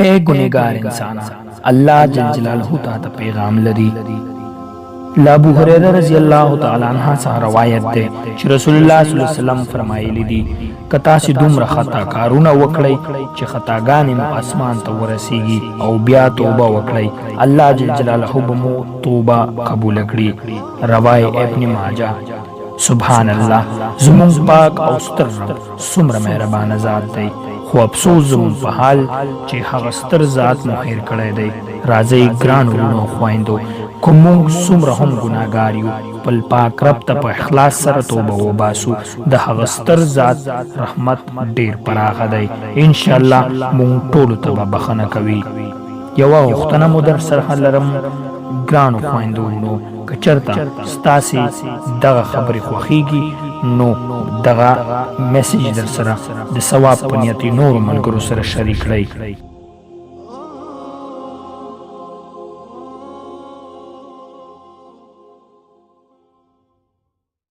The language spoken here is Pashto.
اے گنہگار انسانا، اللہ جل جلالہ تا تا پیغام لری. ابو ہریرہ رضی اللہ تعالی عنہ سے روایت دے چی رسول اللہ صلی اللہ علیہ وسلم فرمائلی دی کتاسی دومره خطا کارونه وکړی چې خطاګانې مو اسمان ته ورسیږي او بیا توبه وکړی، الله جل جلاله به مو توبه قبول کړي. روای ابن ماجه. سبحان الله، زمونږ پاک او ستر رب څومره مهربانه ذات دی، خو افسوس زمونږ په حال چې هغه ستر ذات مو هیر کړی دی. راځئ ګرانو وروڼو او خویندو، که موږ څومره هم ګناهګار یو، خپل پاک رب ته په اخلاص سره توبه وباسو. د هغه ستر ذات رحمت ډیر پراخه دی، انشاءالله موږ ټولو ته به بخښنه کوي. یوه غوښتنه مو در سره لرم ګرانو خویندو وروڼو، که چېرته ستاسې دغه خبرې خوښیږي نو دغه میسج در سره د ثواب په نیت نورو ملګرو سره شریک کړئ.